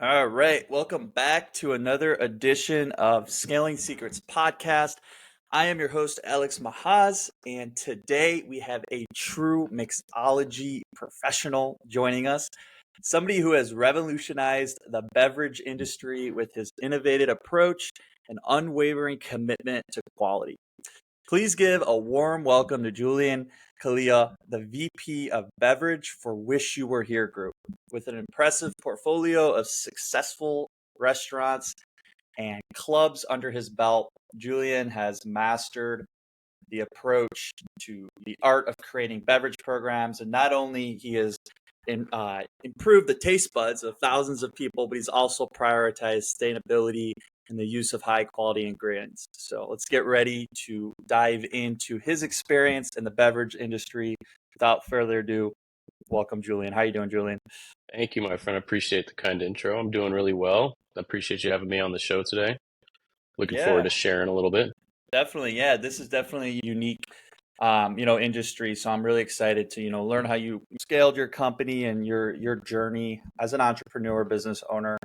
All right, welcome back to another edition of Scaling Secrets podcast. I am your host, Alex Mahaz, and today we have a true mixology professional joining us. Somebody who has revolutionized the beverage industry with his innovative approach and unwavering commitment to quality. Please give a warm welcome to Julien, Calella, the VP of Beverage for Wish You Were Here Group. With an impressive portfolio of successful restaurants and clubs under his belt, Julien has mastered the approach to the art of creating beverage programs. And not only he has improved the taste buds of thousands of people, but he's also prioritized sustainability and the use of high quality ingredients. So let's get ready to dive into his experience in the beverage industry. Without further ado, welcome, Julien. How are you doing, Julien? Thank you, my friend. I appreciate the kind intro. I'm doing really well. I appreciate you having me on the show today. Looking forward Yeah, to sharing a little bit. definitely. Yeah, this is definitely a unique, industry. So I'm really excited to, learn how you scaled your company and your journey as an entrepreneur, business owner.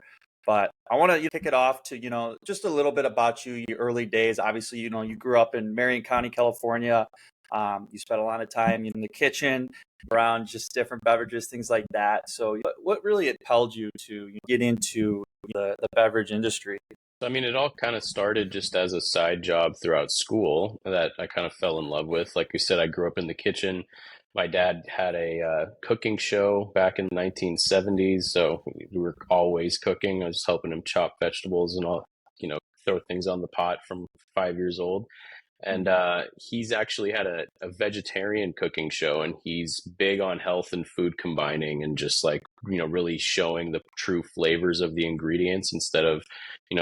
But I want to kick it off to, just a little bit about you, your early days. Obviously, you grew up in Marion County, California. You spent a lot of time in the kitchen around just different beverages, things like that. So what really impelled you to get into the beverage industry? It all kind of started just as a side job throughout school that I kind of fell in love with. Like you said, I grew up in the kitchen. My dad had a cooking show back in the 1970s, so we were always cooking. I was helping him chop vegetables and all, throw things on the pot from 5 years old. And he's actually had a vegetarian cooking show, and he's big on health and food combining and just like, really showing the true flavors of the ingredients instead of,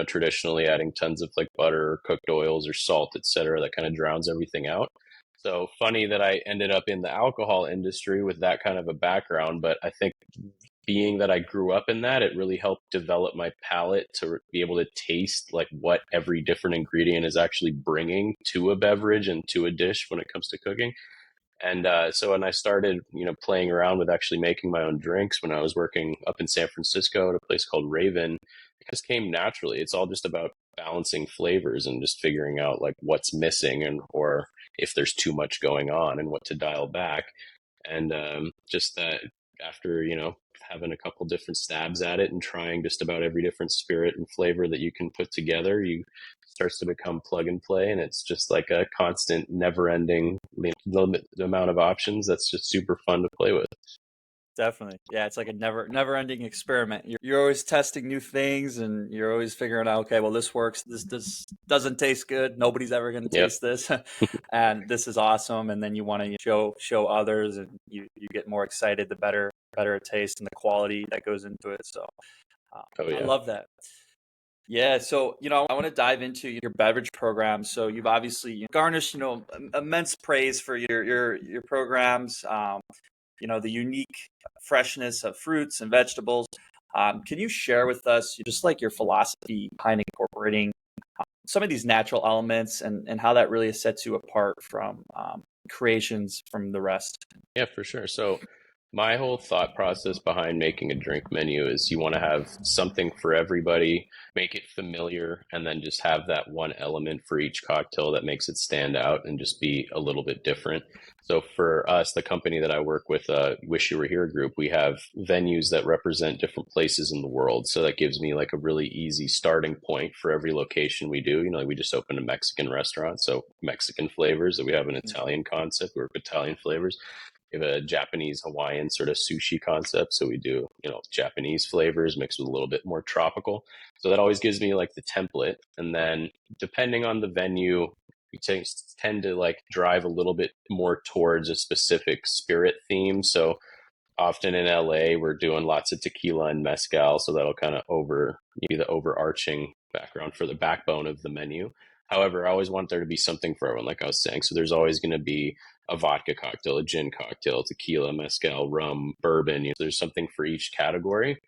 traditionally adding tons of like butter or cooked oils or salt, etc., that kind of drowns everything out. So funny that I ended up in the alcohol industry with that kind of a background, but I think being that I grew up in that, it really helped develop my palate to be able to taste like what every different ingredient is actually bringing to a beverage and to a dish when it comes to cooking. And so when I started, playing around with actually making my own drinks when I was working up in San Francisco at a place called Raven, it just came naturally. It's all just about balancing flavors and just figuring out like what's missing and or if there's too much going on and what to dial back. And just that after, having a couple different stabs at it and trying just about every different spirit and flavor that you can put together, you starts to become plug and play, and it's just like a constant never ending the amount of options that's just super fun to play with. Definitely. Yeah, it's like a never ending experiment. You're always testing new things and you're always figuring out, okay, well this works. This doesn't taste good. Nobody's ever going to Yep. taste this. And this is awesome, and then you want to show others, and you get more excited the better it tastes and the quality that goes into it. So Oh I yeah. love that. Yeah, so I want to dive into your beverage program. So you've obviously garnished immense praise for your programs. The unique freshness of fruits and vegetables. Can you share with us just like your philosophy behind incorporating some of these natural elements and how that really sets you apart from creations from the rest? Yeah, for sure. So my whole thought process behind making a drink menu is you want to have something for everybody, make it familiar, and then just have that one element for each cocktail that makes it stand out and just be a little bit different. So for us, the company that I work with, Wish You Were Here Group, we have venues that represent different places in the world. So that gives me like a really easy starting point for every location we do. Like we just opened a Mexican restaurant, so Mexican flavors. We have an Italian concept, we work with Italian flavors. We have a Japanese Hawaiian sort of sushi concept. So we do, Japanese flavors mixed with a little bit more tropical. So that always gives me like the template. And then depending on the venue, we tend to like drive a little bit more towards a specific spirit theme. So often in LA, we're doing lots of tequila and mezcal. So that'll kind of be the overarching background for the backbone of the menu. However, I always want there to be something for everyone, like I was saying. So there's always going to be a vodka cocktail, a gin cocktail, tequila, mezcal, rum, bourbon. There's something for each category.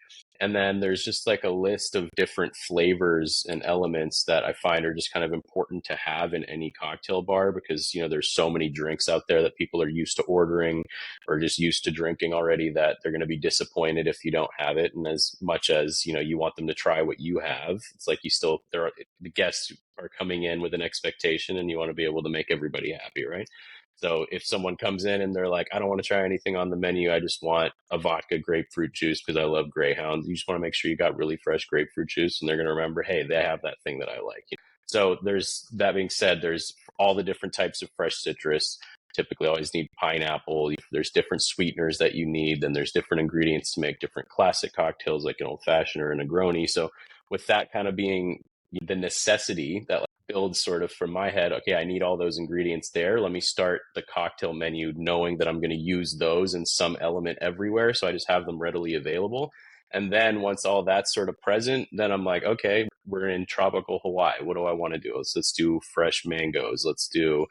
And then there's just like a list of different flavors and elements that I find are just kind of important to have in any cocktail bar, because, there's so many drinks out there that people are used to ordering or just used to drinking already, that they're going to be disappointed if you don't have it. And as much as, you want them to try what you have, it's like the guests are coming in with an expectation, and you want to be able to make everybody happy, right? So if someone comes in and they're like, I don't want to try anything on the menu, I just want a vodka grapefruit juice because I love Greyhounds. You just want to make sure you got really fresh grapefruit juice, and they're going to remember, hey, they have that thing that I like. So there's that being said, there's all the different types of fresh citrus. Typically always need pineapple. There's different sweeteners that you need. Then there's different ingredients to make different classic cocktails like an old fashioned or a Negroni. So with that kind of being the necessity that builds sort of from my head, okay, I need all those ingredients there. Let me start the cocktail menu knowing that I'm going to use those in some element everywhere. So I just have them readily available. And then once all that's sort of present, then I'm like, okay, we're in tropical Hawaii. What do I want to do? Let's do fresh mangoes. Let's do,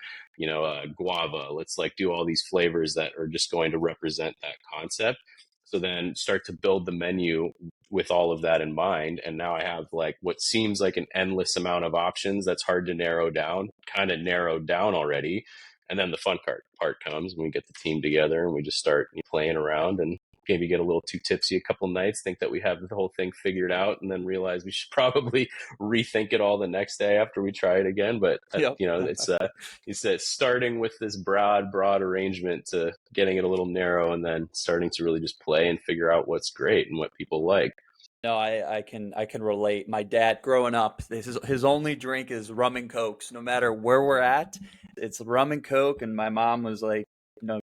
guava. Let's like do all these flavors that are just going to represent that concept. So then start to build the menu with all of that in mind. And now I have like what seems like an endless amount of options that's hard to narrow down, kind of narrowed down already. And then the fun part comes when we get the team together and we just start playing around and maybe get a little too tipsy a couple nights, think that we have the whole thing figured out, and then realize we should probably rethink it all the next day after we try it again. But Yep. it's starting with this broad arrangement to getting it a little narrow, and then starting to really just play and figure out what's great and what people like. No, I can relate. My dad, growing up, his only drink is rum and cokes. No matter where we're at, it's rum and coke. And my mom was like,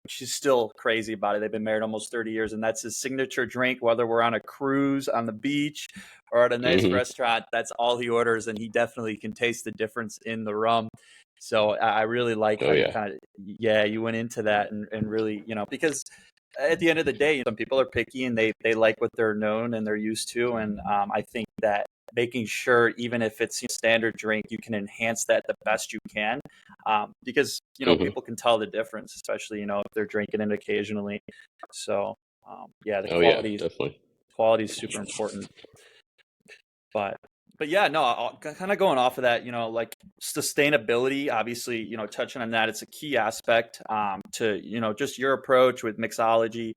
she's still crazy about it. They've been married almost 30 years, and that's his signature drink. Whether we're on a cruise, on the beach, or at a nice restaurant, that's all he orders, and he definitely can taste the difference in the rum. So I really like how you kind of, you went into that and really, because at the end of the day, some people are picky and they like what they're known and they're used to. And I think that making sure, even if it's standard drink, you can enhance that the best you can, because people can tell the difference, especially if they're drinking it occasionally. So the quality is super important. But yeah, no, kind of going off of that, like sustainability, obviously, touching on that, it's a key aspect to, just your approach with mixology.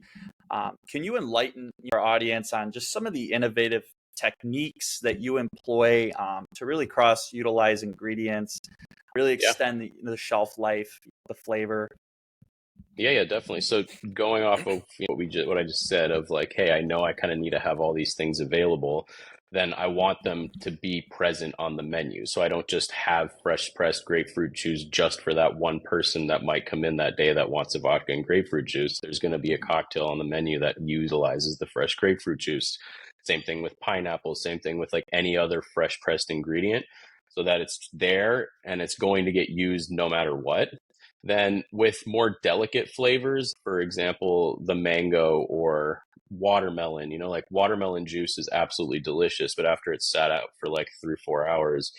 Can you enlighten your audience on just some of the innovative techniques that you employ to really cross-utilize ingredients, really extend the shelf life, the flavor? Yeah, definitely. So going off of what I just said of like, hey, I know I kind of need to have all these things available, then I want them to be present on the menu. So I don't just have fresh pressed grapefruit juice just for that one person that might come in that day that wants a vodka and grapefruit juice. There's going to be a cocktail on the menu that utilizes the fresh grapefruit juice. Same thing with pineapple, same thing with like any other fresh pressed ingredient, so that it's there and it's going to get used no matter what. Then with more delicate flavors, for example, the mango or watermelon, like watermelon juice is absolutely delicious, but after it's sat out for like 3 or 4 hours,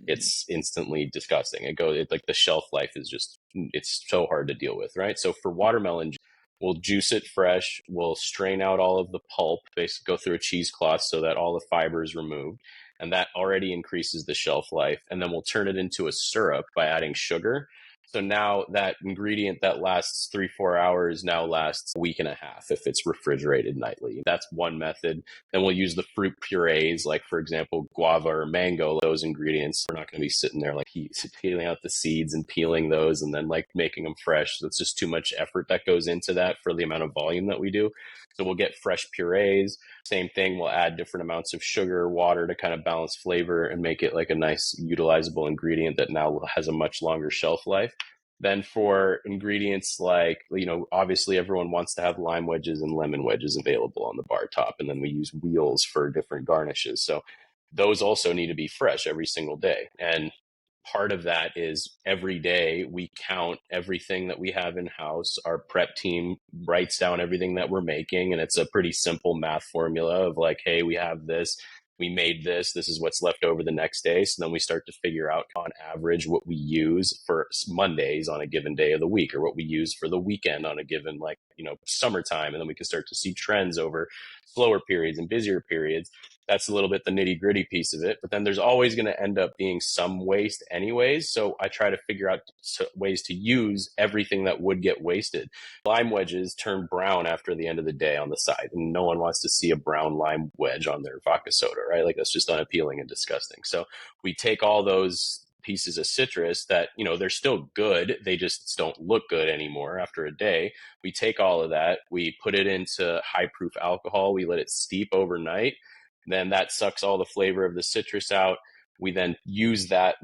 it's instantly disgusting. Like the shelf life is it's so hard to deal with, right? So for watermelon, we'll juice it fresh. We'll strain out all of the pulp, basically go through a cheesecloth so that all the fiber is removed. And that already increases the shelf life. And then we'll turn it into a syrup by adding sugar. So now that ingredient that lasts 3 or 4 hours now lasts a week and a half if it's refrigerated nightly. That's one method. Then we'll use the fruit purees, like for example, guava or mango. Those ingredients, we're not going to be sitting there like peeling out the seeds and peeling those and then like making them fresh. That's just too much effort that goes into that for the amount of volume that we do. So we'll get fresh purees. Same thing, we'll add different amounts of sugar, water to kind of balance flavor and make it like a nice utilizable ingredient that now has a much longer shelf life. Then for ingredients like, obviously everyone wants to have lime wedges and lemon wedges available on the bar top. And then we use wheels for different garnishes. So those also need to be fresh every single day. And part of that is every day we count everything that we have in house. Our prep team writes down everything that we're making. And it's a pretty simple math formula of like, hey, we have this. We made this is what's left over the next day. So then we start to figure out on average what we use for Mondays on a given day of the week, or what we use for the weekend on a given summertime, and then we can start to see trends over slower periods and busier periods. That's a little bit the nitty gritty piece of it. But then there's always going to end up being some waste anyways. So I try to figure out ways to use everything that would get wasted. Lime wedges turn brown after the end of the day on the side, and no one wants to see a brown lime wedge on their vodka soda, right? Like, that's just unappealing and disgusting. So we take all those pieces of citrus that, they're still good, they just don't look good anymore after a day. We take all of that, we put it into high proof alcohol, we let it steep overnight, then that sucks all the flavor of the citrus out. We then use that,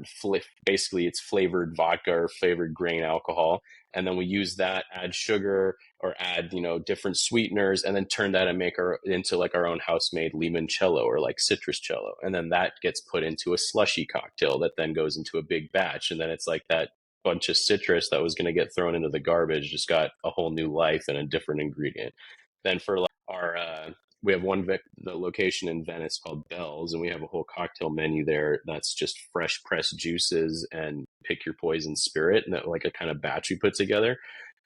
basically it's flavored vodka or flavored grain alcohol, and then we use that, add sugar or add different sweeteners, and then turn that and make into like our own house-made limoncello or like citrus cello, and then that gets put into a slushy cocktail that then goes into a big batch, and then it's like that bunch of citrus that was going to get thrown into the garbage just got a whole new life and a different ingredient. Then for like our we have the location in Venice called Bell's, and we have a whole cocktail menu there that's just fresh pressed juices and pick your poison spirit, and that, like, a kind of batch we put together.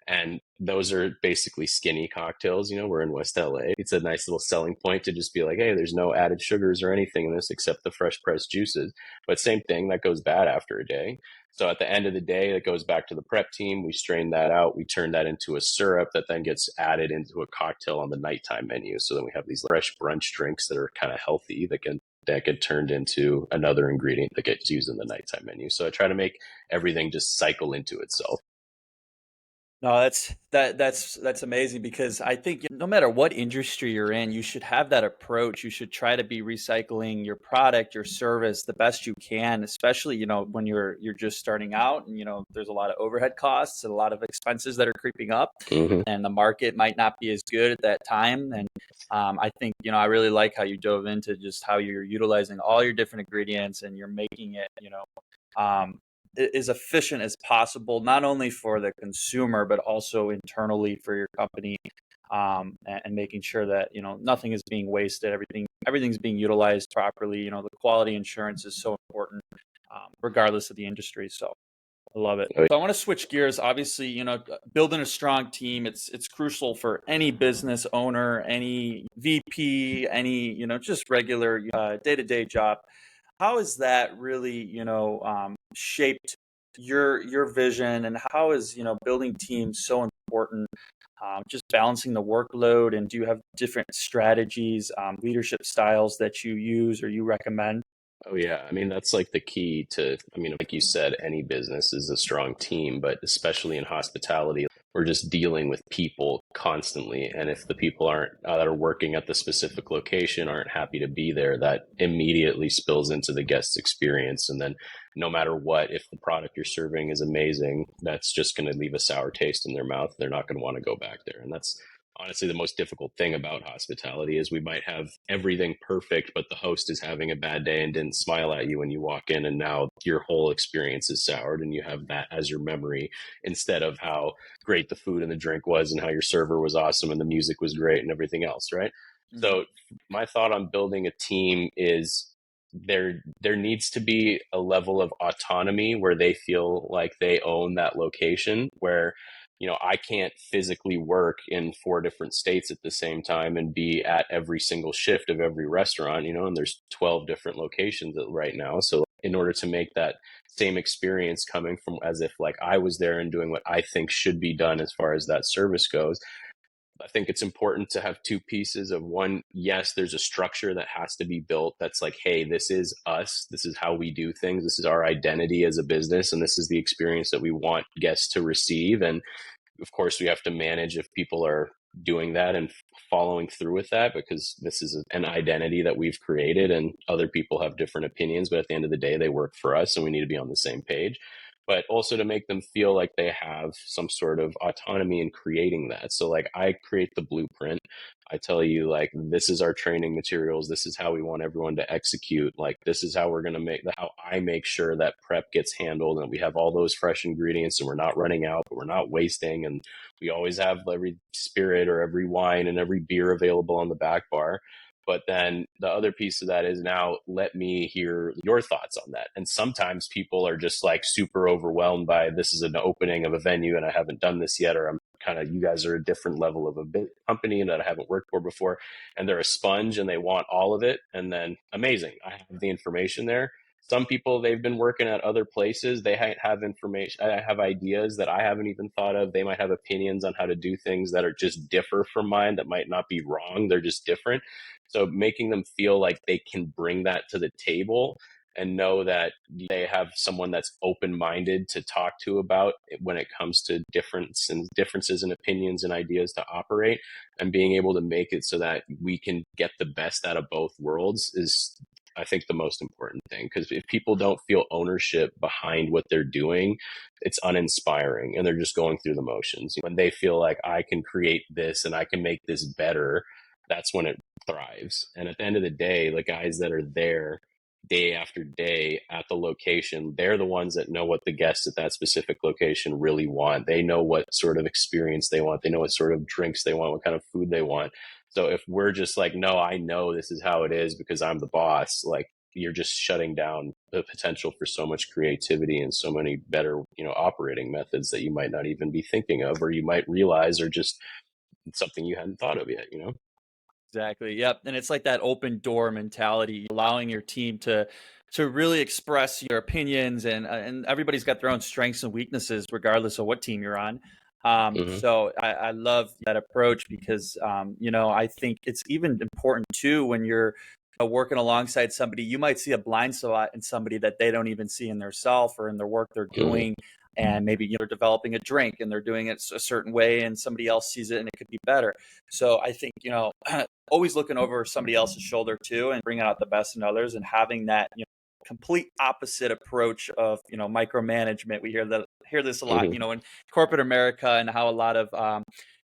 And those are basically skinny cocktails. We're in West LA. It's a nice little selling point to just be like, hey, there's no added sugars or anything in this except the fresh pressed juices. But same thing, that goes bad after a day. So at the end of the day, it goes back to the prep team. We strain that out. We turn that into a syrup that then gets added into a cocktail on the nighttime menu. So then we have these fresh brunch drinks that are kind of healthy that get turned into another ingredient that gets used in the nighttime menu. So I try to make everything just cycle into itself. No, that's amazing, because I think no matter what industry you're in, you should have that approach. You should try to be recycling your product, your service the best you can, especially, when you're just starting out, and there's a lot of overhead costs and a lot of expenses that are creeping up, and the market might not be as good at that time. And I think, I really like how you dove into just how you're utilizing all your different ingredients, and you're making it, as efficient as possible, not only for the consumer, but also internally for your company, and making sure that, nothing is being wasted. Everything's being utilized properly. The quality insurance is so important, regardless of the industry. So I love it. So I want to switch gears. Obviously, building a strong team, it's crucial for any business owner, any VP, any, just regular day-to-day job. How has that really, shaped your vision, and how is, building teams so important? Just balancing the workload, and do you have different strategies, leadership styles that you use or you recommend? Oh yeah, I mean, that's like the key to, like you said, any business is a strong team, but especially in hospitality, we're just dealing with people constantly. And if the people aren't that are working at the specific location aren't happy to be there, that immediately spills into the guest experience. And then no matter what, if the product you're serving is amazing, that's just going to leave a sour taste in their mouth. They're not going to want to go back there. And that's honestly the most difficult thing about hospitality is we might have everything perfect, but the host is having a bad day and didn't smile at you when you walk in, and now your whole experience is soured, and you have that as your memory instead of how great the food and the drink was and how your server was awesome and the music was great and everything else, right? So my thought on building a team is there needs to be a level of autonomy where they feel like they own that location, where I can't physically work in 4 different states at the same time and be at every single shift of every restaurant, and there's 12 different locations right now. So in order to make that same experience coming from as if like I was there and doing what I think should be done as far as that service goes, I think it's important to have 2 pieces of one. Yes, there's a structure that has to be built that's like, hey, this is us. This is how we do things. This is our identity as a business. And this is the experience that we want guests to receive. And of course, we have to manage if people are doing that and following through with that, because this is an identity that we've created and other people have different opinions. But at the end of the day, they work for us and we need to be on the same page. But also to make them feel like they have some sort of autonomy in creating that. So like I create the blueprint. I tell you, like, this is our training materials. This is how we want everyone to execute. Like, this is how we're going to how I make sure that prep gets handled and we have all those fresh ingredients and we're not running out, but we're not wasting. And we always have every spirit or every wine and every beer available on the back bar. But then the other piece of that is, now let me hear your thoughts on that. And sometimes people are just like super overwhelmed by, this is an opening of a venue and I haven't done this yet, or I'm kind of, you guys are a different level of a company that I haven't worked for before, and they're a sponge and they want all of it. And then amazing, I have the information there. Some people, they've been working at other places. They have information. I have ideas that I haven't even thought of. They might have opinions on how to do things that are just differ from mine, that might not be wrong. They're just different. So making them feel like they can bring that to the table and know that they have someone that's open-minded to talk to about it when it comes to differences in opinions and ideas to operate, and being able to make it so that we can get the best out of both worlds is, I think, the most important thing. Because if people don't feel ownership behind what they're doing, it's uninspiring and they're just going through the motions. When they feel like I can create this and I can make this better, that's when it thrives. And at the end of the day, the guys that are there day after day at the location, they're the ones that know what the guests at that specific location really want. They know what sort of experience they want. They know what sort of drinks they want, what kind of food they want. So if we're just like, no, I know this is how it is because I'm the boss, like, you're just shutting down the potential for so much creativity and so many better, operating methods that you might not even be thinking of, or you might realize are just something you hadn't thought of yet. Exactly. Yep. And it's like that open door mentality, allowing your team to really express your opinions, and everybody's got their own strengths and weaknesses regardless of what team you're on. Hmm. So I love that approach because I think it's even important too when you're working alongside somebody. You might see a blind spot in somebody that they don't even see in their self or in their work they're Hmm. doing. And maybe they're developing a drink and they're doing it a certain way, and somebody else sees it and it could be better. So I think always looking over somebody else's shoulder too, and bringing out the best in others, and having that complete opposite approach of micromanagement. We hear this a lot, Hmm. in corporate America, and how a lot of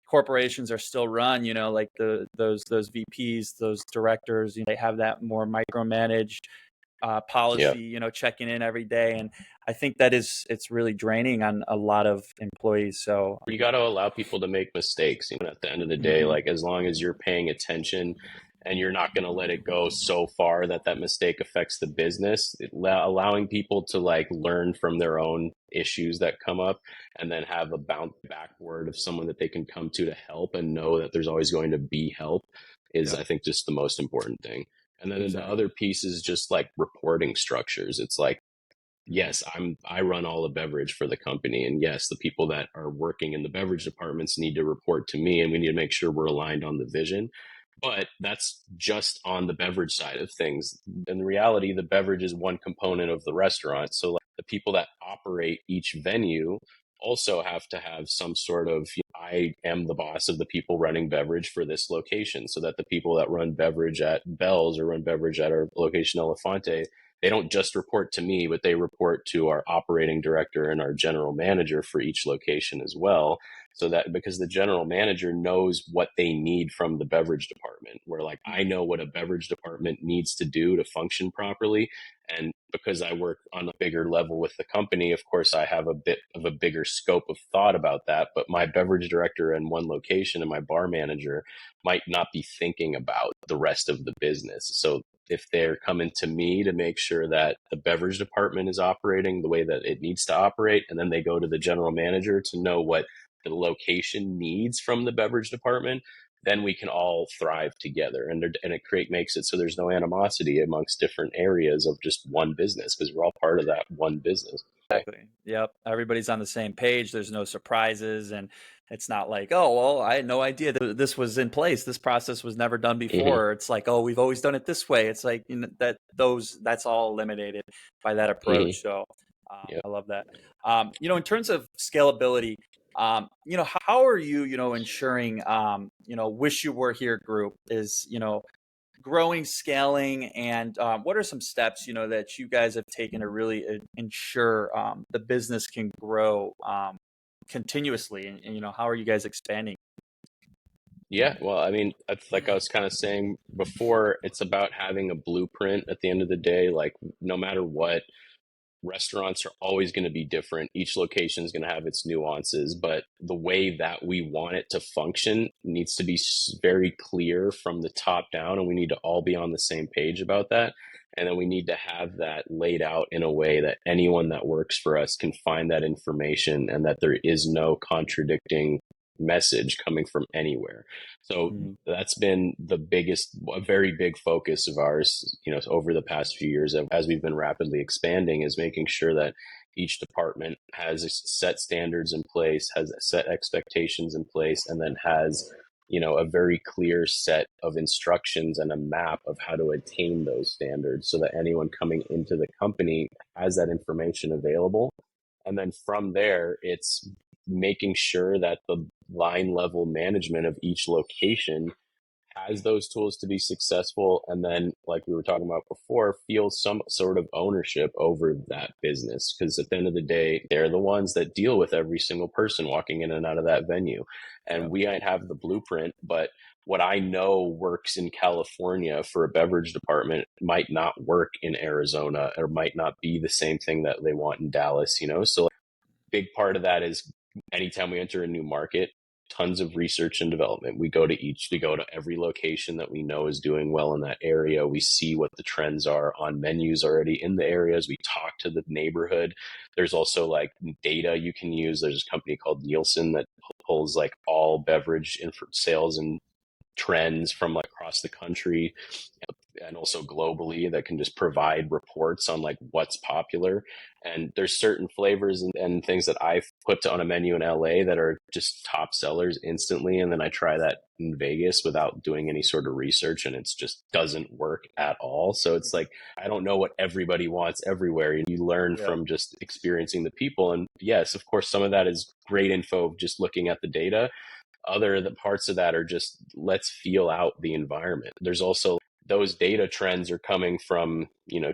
corporations are still run, like those VPs, those directors, they have that more micromanaged Yeah. policy, checking in every day. And I think it's really draining on a lot of employees. So You got to allow people to make mistakes. At the end of the day, mhm, like, as long as you're paying attention and you're not going to let it go so far that that mistake affects the business, allowing people to like learn from their own issues that come up, and then have a bounce backward of someone that they can come to help, and know that there's always going to be help, is, yeah, I think, just the most important thing. And then the exactly. other piece is just like reporting structures. It's like, yes, I run all the beverage for the company, and yes, the people that are working in the beverage departments need to report to me, and we need to make sure we're aligned on the vision. But that's just on the beverage side of things. In reality, the beverage is one component of the restaurant. So like, the people that operate each venue also have to have some sort of, I am the boss of the people running beverage for this location, so that the people that run beverage at Bell's or run beverage at our location Elefante, they don't just report to me, but they report to our operating director and our general manager for each location as well. So that, because the general manager knows what they need from the beverage department, where like, I know what a beverage department needs to do to function properly. And because I work on a bigger level with the company, of course, I have a bit of a bigger scope of thought about that. But my beverage director in one location and my bar manager might not be thinking about the rest of the business. So if they're coming to me to make sure that the beverage department is operating the way that it needs to operate, and then they go to the general manager to know what the location needs from the beverage department, then we can all thrive together. And it makes it so there's no animosity amongst different areas of just one business, because we're all part of that one business. So, Exactly. Yep. Everybody's on the same page. There's no surprises, and it's not like, oh, well, I had no idea that this was in place. This process was never done mhm, before. It's like, oh, we've always done it this way. It's like that's all eliminated by that mhm, approach. So yeah. I love that. In terms of scalability, how are you, ensuring, wish you were here group is, growing, scaling, and what are some steps that you guys have taken to really ensure the business can grow continuously, and how are you guys expanding? Yeah, well, I mean, like I was kind of saying before, it's about having a blueprint at the end of the day. Like, no matter what, restaurants are always going to be different. Each location is going to have its nuances, but the way that we want it to function needs to be very clear from the top down, and we need to all be on the same page about that. And then we need to have that laid out in a way that anyone that works for us can find that information, and that there is no contradicting message coming from anywhere. So Mm, that's been a very big focus of ours, over the past few years as we've been rapidly expanding, is making sure that each department has set standards in place, has set expectations in place, and then has a very clear set of instructions and a map of how to attain those standards so that anyone coming into the company has that information available. And then from there, it's making sure that the line level management of each location has those tools to be successful, and then, like we were talking about before, feel some sort of ownership over that business, because at the end of the day, they're the ones that deal with every single person walking in and out of that venue. And yeah. we might have the blueprint, but what I know works in California for a beverage department might not work in Arizona, or might not be the same thing that they want in Dallas. So big part of that is, anytime we enter a new market, tons of research and development. We go to every location that we know is doing well in that area. We see what the trends are on menus already in the areas. We talk to the neighborhood. There's also like data you can use. There's a company called Nielsen that pulls like all beverage sales and trends from like across the country and also globally, that can just provide reports on like what's popular. And there's certain flavors and things that I've put on a menu in LA that are just top sellers instantly. And then I try that in Vegas without doing any sort of research, and it's just doesn't work at all. So it's like, I don't know what everybody wants everywhere. You learn Yeah. from just experiencing the people. And yes, of course, some of that is great info just looking at the data. Other the parts of that are just, let's feel out the environment. There's also those data trends are coming from,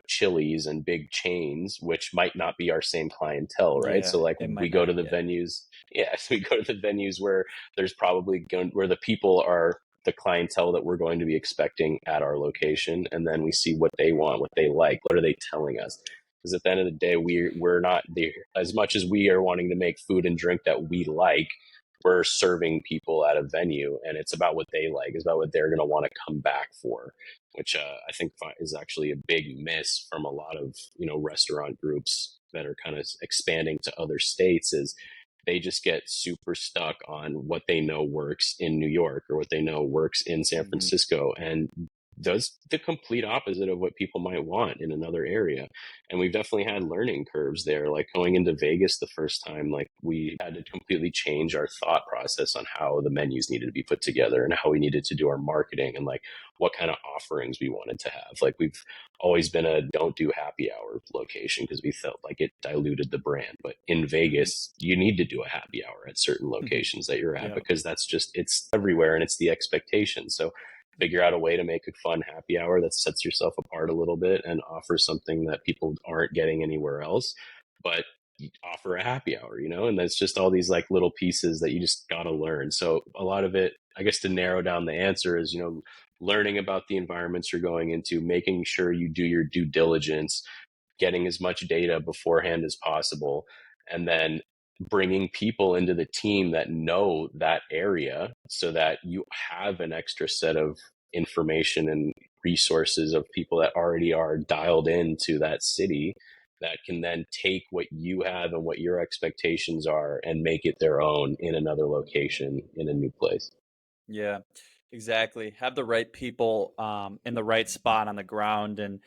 Chili's and big chains, which might not be our same clientele, right? Yeah, So like it we might go not. to the Yeah. venues, yeah, so we go to the venues where there's probably going, where the people are the clientele that we're going to be expecting at our location, and then we see what they want, what they like, what are they telling us? Because at the end of the day, we're not there as much as we are wanting to make food and drink that we like. We're serving people at a venue, and it's about what they like. It's about what they're going to want to come back for, which I think is actually a big miss from a lot of restaurant groups that are kind of expanding to other states. Is they just get super stuck on what they know works in New York or what they know works in San Hmm. Francisco, and does the complete opposite of what people might want in another area. And we've definitely had learning curves there. Like going into Vegas the first time, like we had to completely change our thought process on how the menus needed to be put together and how we needed to do our marketing, and like what kind of offerings we wanted to have. Like we've always been a don't do happy hour location because we felt like it diluted the brand. But in Hmm. Vegas, you need to do a happy hour at certain locations that you're at, Yeah. because that's just, it's everywhere and it's the expectation. So figure out a way to make a fun happy hour that sets yourself apart a little bit and offers something that people aren't getting anywhere else, but offer a happy hour, and that's just all these like little pieces that you just got to learn. So a lot of it, I guess, to narrow down the answer is, learning about the environments you're going into, making sure you do your due diligence, getting as much data beforehand as possible, and then bringing people into the team that know that area so that you have an extra set of information and resources of people that already are dialed into that city, that can then take what you have and what your expectations are and make it their own in another location in a new place. Yeah, exactly. Have the right people in the right spot on the ground and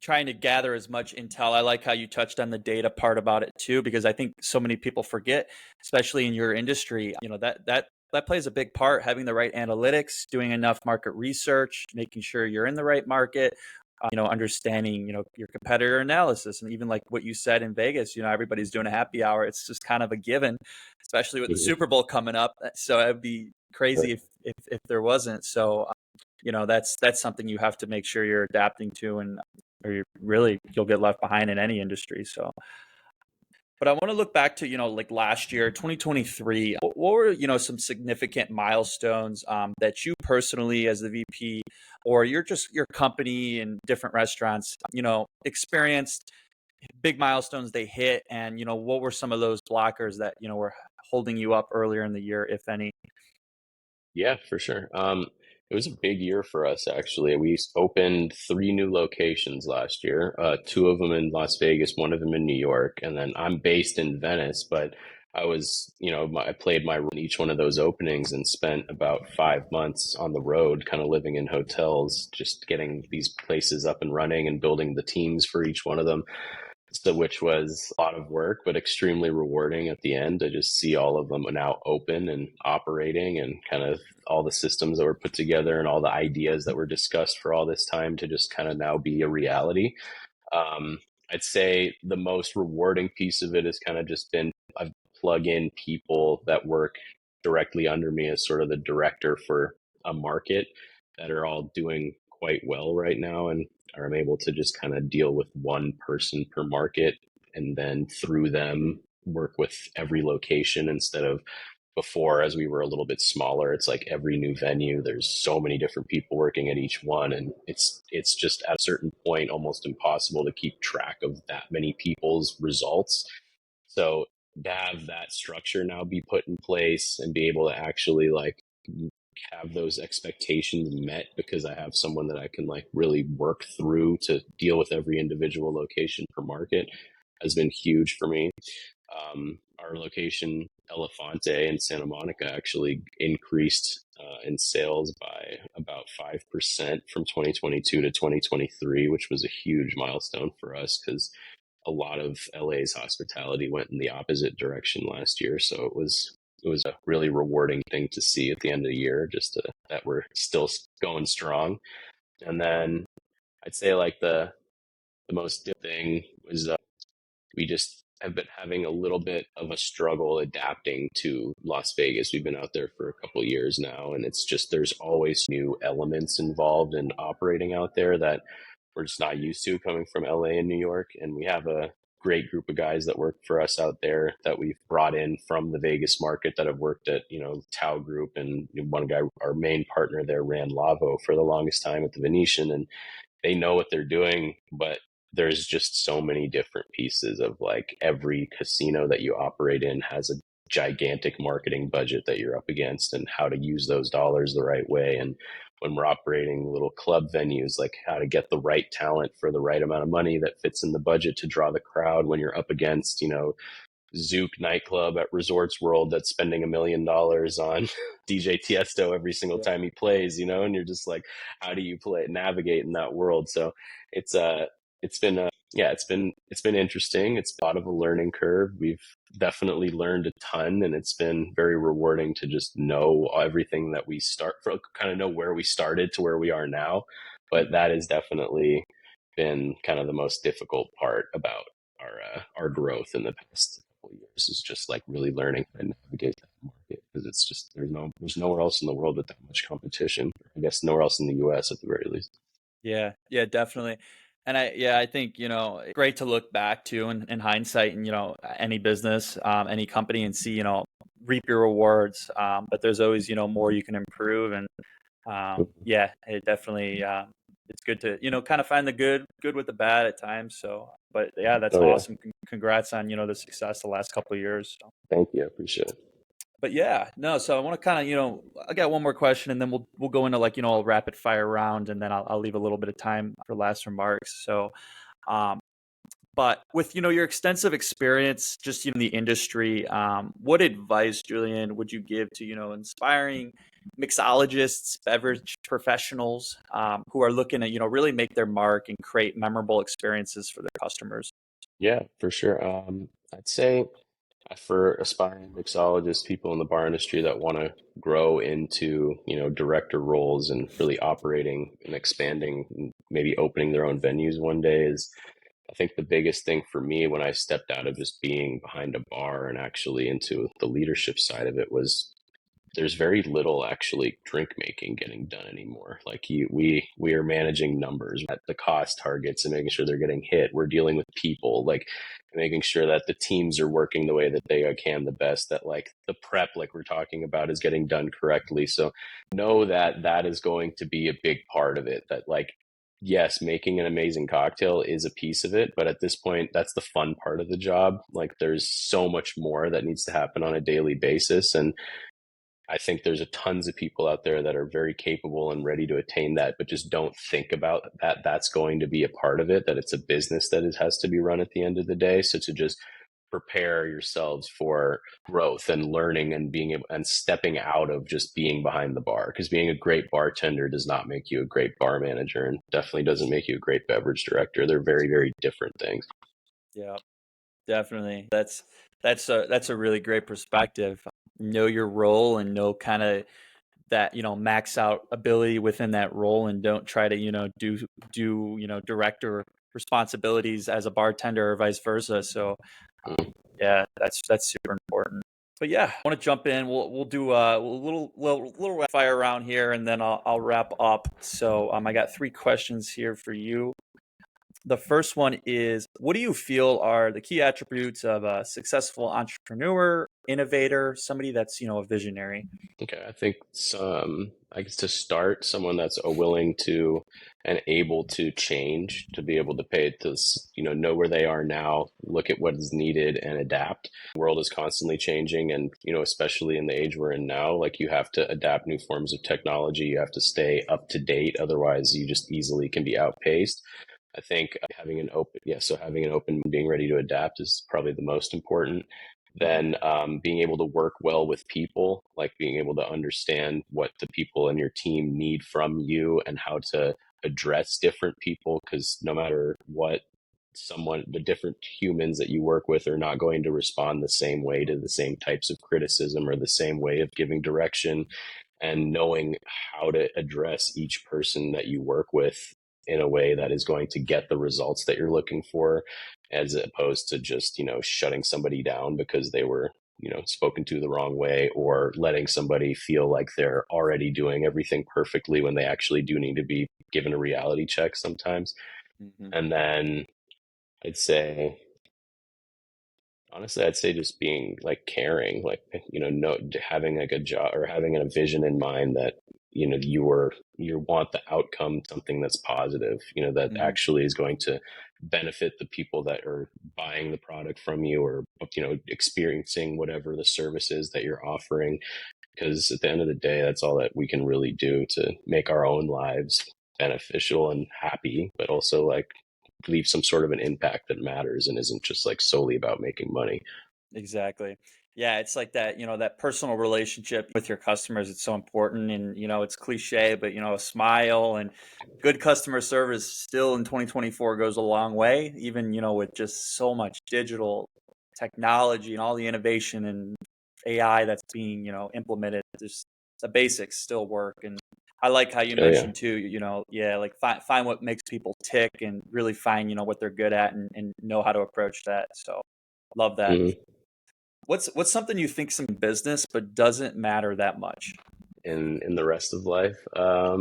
trying to gather as much intel. I like how you touched on the data part about it too, because I think so many people forget, especially in your industry, that plays a big part, having the right analytics, doing enough market research, making sure you're in the right market, understanding, your competitor analysis. And even like what you said in Vegas, everybody's doing a happy hour. It's just kind of a given, especially with the Mhm. Super Bowl coming up. So it'd be crazy if there wasn't. So that's something you have to make sure you're adapting to, and or you'll get left behind in any industry. So, but I want to look back to like last year, 2023. What were some significant milestones that you personally, as the VP, or your company and different restaurants, experienced big milestones they hit, and what were some of those blockers that were holding you up earlier in the year, if any? Yeah, for sure. It was a big year for us, actually. We opened three new locations last year, two of them in Las Vegas, one of them in New York. And then I'm based in Venice, but I was, I played my role in each one of those openings and spent about 5 months on the road, kind of living in hotels, just getting these places up and running and building the teams for each one of them. So, which was a lot of work, but extremely rewarding at the end to just see all of them now open and operating, and kind of all the systems that were put together and all the ideas that were discussed for all this time to just kind of now be a reality. Um, I'd say the most rewarding piece of it has kind of just been I've plug in people that work directly under me as sort of the director for a market that are all doing quite well right now, and I'm able to just kind of deal with one person per market, and then through them work with every location instead of before, as we were a little bit smaller, it's like every new venue, there's so many different people working at each one, and it's just at a certain point almost impossible to keep track of that many people's results. So to have that structure now be put in place and be able to actually like have those expectations met, because I have someone that I can like really work through to deal with every individual location per market, has been huge for me. Our location, Elefante in Santa Monica, actually increased in sales by about 5% from 2022 to 2023, which was a huge milestone for us because a lot of LA's hospitality went in the opposite direction last year. So it was a really rewarding thing to see at the end of the year, that we're still going strong. And then I'd say like the most thing was we just have been having a little bit of a struggle adapting to Las Vegas. We've been out there for a couple of years now, and it's just there's always new elements involved in operating out there that we're just not used to coming from LA and New York. And we have a great group of guys that work for us out there that we've brought in from the Vegas market that have worked at, Tao Group. And one guy, our main partner there, ran Lavo for the longest time at the Venetian, and they know what they're doing, but there's just so many different pieces of like every casino that you operate in has a gigantic marketing budget that you're up against, and how to use those dollars the right way. And when we're operating little club venues, like how to get the right talent for the right amount of money that fits in the budget to draw the crowd when you're up against, Zouk nightclub at Resorts World that's spending $1 million on DJ Tiesto every single time he plays, and you're just like, how do you navigate in that world? So it's it's been it's been interesting. It's a lot of a learning curve. We've definitely learned a ton, and it's been very rewarding to just know everything that we start from, kind of know where we started to where we are now. But that has definitely been kind of the most difficult part about our growth in the past couple of years, is just like really learning how to navigate that market, because it's just there's nowhere else in the world with that much competition. I guess nowhere else in the U.S. at the very least. Yeah, yeah, definitely. And I think, it's great to look back to in hindsight and, any business, any company and see, reap your rewards. But there's always, more you can improve. And yeah, it definitely, it's good to, kind of find the good with the bad at times. So, but yeah, that's Oh yeah, awesome. Congrats on, the success the last couple of years. So. thank you, I appreciate it. But yeah, no. So I want to kind of, I got one more question, and then we'll go into like, a rapid fire round, and then I'll leave a little bit of time for last remarks. So, um, but with your extensive experience just in the industry, what advice, Julian, would you give to inspiring mixologists, beverage professionals who are looking to really make their mark and create memorable experiences for their customers? Yeah, for sure. I'd say for aspiring mixologists, people in the bar industry that want to grow into, director roles and really operating and expanding, and maybe opening their own venues one day, is I think the biggest thing for me when I stepped out of just being behind a bar and actually into the leadership side of it was there's very little actually drink making getting done anymore. Like we are managing numbers at the cost targets and making sure they're getting hit. We're dealing with people, like making sure that the teams are working the way that they can the best, that like the prep, like we're talking about, is getting done correctly. So know that that is going to be a big part of it. That like, yes, making an amazing cocktail is a piece of it, but at this point, that's the fun part of the job. Like there's so much more that needs to happen on a daily basis. And I think there's a tons of people out there that are very capable and ready to attain that, but just don't think about that that's going to be a part of it, that it's a business that it has to be run at the end of the day. So to just prepare yourselves for growth and learning and being able and stepping out of just being behind the bar, because being a great bartender does not make you a great bar manager, and definitely doesn't make you a great beverage director. They're very, very different things. Yeah, definitely. That's a really great perspective. Know your role and know kind of that, max out ability within that role, and don't try to, do director responsibilities as a bartender or vice versa. So yeah, that's super important. But yeah, I want to jump in. We'll do a little rapid fire around here, and then I'll wrap up. So I got three questions here for you. The first one is, what do you feel are the key attributes of a successful entrepreneur, innovator, somebody that's, a visionary? Okay, I think I guess to start, someone that's willing to and able to change, to be able to pay to, know where they are now, look at what is needed and adapt. The world is constantly changing, and, especially in the age we're in now, like, you have to adapt new forms of technology. You have to stay up to date. Otherwise, you just easily can be outpaced. I think having an open, being ready to adapt is probably the most important. Then being able to work well with people, like being able to understand what the people in your team need from you and how to address different people, because no matter what, the different humans that you work with are not going to respond the same way to the same types of criticism or the same way of giving direction. And knowing how to address each person that you work with in a way that is going to get the results that you're looking for, as opposed to just, shutting somebody down because they were, spoken to the wrong way, or letting somebody feel like they're already doing everything perfectly when they actually do need to be given a reality check sometimes. Mm-hmm. And then I'd say, honestly, I'd say just being like caring, like, no, having like a job or having a vision in mind that, you want the outcome, something that's positive, that Mm-hmm. actually is going to benefit the people that are buying the product from you, or, experiencing whatever the service is that you're offering. Because at the end of the day, that's all that we can really do to make our own lives beneficial and happy, but also like leave some sort of an impact that matters and isn't just like solely about making money. Exactly. Yeah, it's like that, that personal relationship with your customers. It's so important. And, it's cliche, but, a smile and good customer service still in 2024 goes a long way, even, with just so much digital technology and all the innovation and AI that's being, implemented. Just the basics still work. And I like how you Oh yeah. mentioned too, yeah, like find what makes people tick and really find, what they're good at, and know how to approach that. So love that. Hmm. What's something you think's in business but doesn't matter that much? In the rest of life, I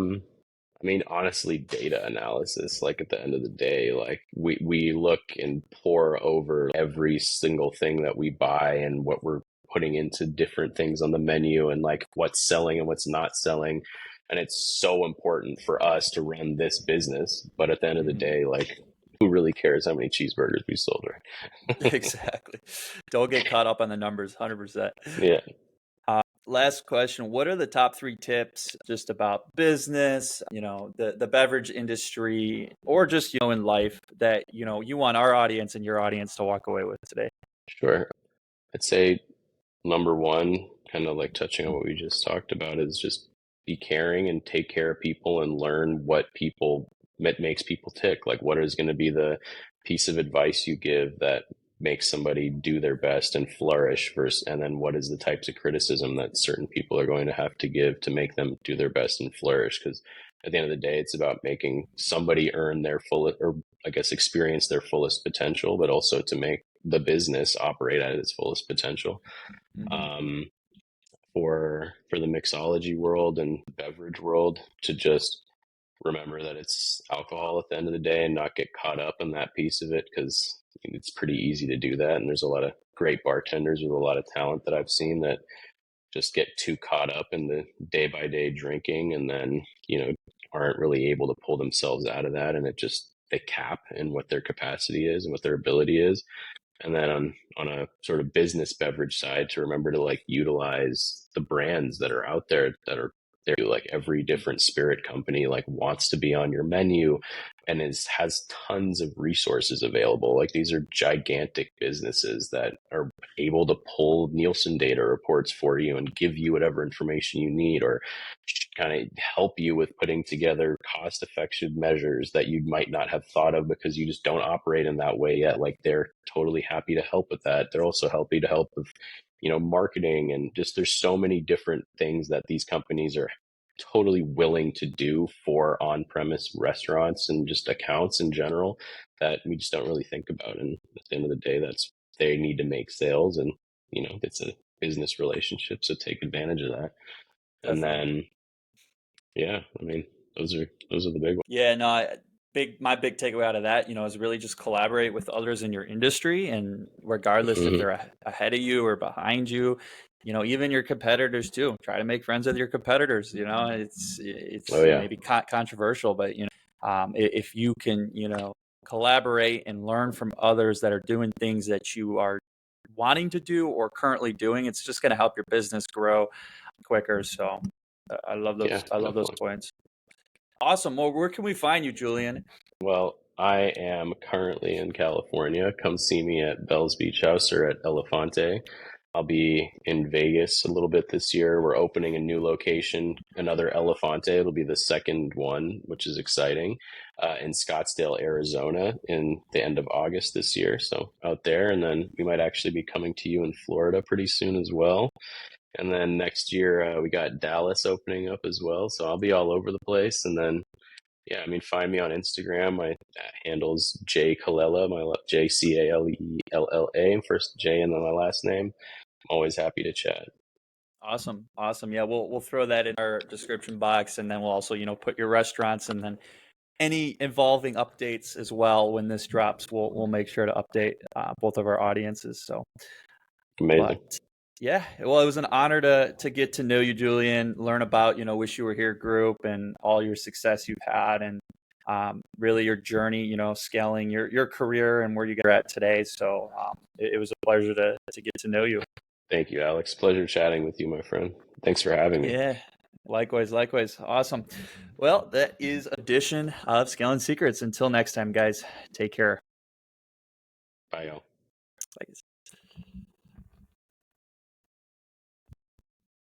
mean, honestly, data analysis. Like, at the end of the day, like, we look and pore over every single thing that we buy and what we're putting into different things on the menu, and like what's selling and what's not selling. And it's so important for us to run this business. But at the end of the Mhm. day, like, who really cares how many cheeseburgers we sold, right? Exactly. Don't get caught up on the numbers. 100%. Yeah. Last question. What are the top three tips just about business, the beverage industry, or just, in life that, you want our audience and your audience to walk away with today? Sure. I'd say number one, kind of like touching on what we just talked about, is just be caring and take care of people and learn what makes people tick. Like, what is going to be the piece of advice you give that makes somebody do their best and flourish, versus, and then what is the types of criticism that certain people are going to have to give to make them do their best and flourish. Because at the end of the day, it's about making somebody earn their full, or I guess experience their fullest potential, but also to make the business operate at its fullest potential. Mhm. um, for the mixology world and beverage world, to just remember that it's alcohol at the end of the day, and not get caught up in that piece of it, because it's pretty easy to do that. And there's a lot of great bartenders with a lot of talent that I've seen that just get too caught up in the day by day drinking, and then, aren't really able to pull themselves out of that. And it just, they cap in what their capacity is and what their ability is. And then on a sort of business beverage side, to remember to like utilize the brands that are out there that are They're like every different spirit company like wants to be on your menu and has tons of resources available. Like these are gigantic businesses that are able to pull Nielsen data reports for you and give you whatever information you need, or kind of help you with putting together cost effective measures that you might not have thought of because you just don't operate in that way yet. Like they're totally happy to help with that. They're also happy to help with, marketing, and just there's so many different things that these companies are totally willing to do for on-premise restaurants and just accounts in general that we just don't really think about. And at the end of the day, they need to make sales, and it's a business relationship, so take advantage of that. And Definitely. then yeah, I mean, those are the big ones. Yeah, no, my big takeaway out of that, is really just collaborate with others in your industry, and regardless if Mm-hmm. they're ahead of you or behind you, even your competitors too. Try to make friends with your competitors. Oh It's yeah. maybe controversial, but if you can, collaborate and learn from others that are doing things that you are wanting to do or currently doing, it's just going to help your business grow quicker. So I love Yeah, those. I love those definitely. points. Awesome. Well, where can we find you, Julien? Well, I am currently in California. Come see me at Bell's Beach House or at Elefante. I'll be in Vegas a little bit this year. We're opening a new location, another Elefante. It'll be the second one, which is exciting, in Scottsdale, Arizona, in the end of August this year. So out there, and then we might actually be coming to you in Florida pretty soon as well. And then next year, we got Dallas opening up as well. So I'll be all over the place. And then yeah, I mean, find me on Instagram. My handle's J Calella, JCALELLA, first J and then my last name. I'm always happy to chat. Awesome. Awesome. Yeah, we'll throw that in our description box, and then we'll also, put your restaurants, and then any involving updates as well when this drops. We'll make sure to update both of our audiences. So, Amazing. but yeah, well, it was an honor to get to know you, Julien, learn about, Wish You Were Here group and all your success you've had, and really your journey, scaling your career and where you are at today. So it was a pleasure to get to know you. Thank you, Alex. Pleasure chatting with you, my friend. Thanks for having me. Yeah, likewise, likewise. Awesome. Well, that is edition of Scaling Secrets. Until next time, guys, take care. Bye, y'all. Bye.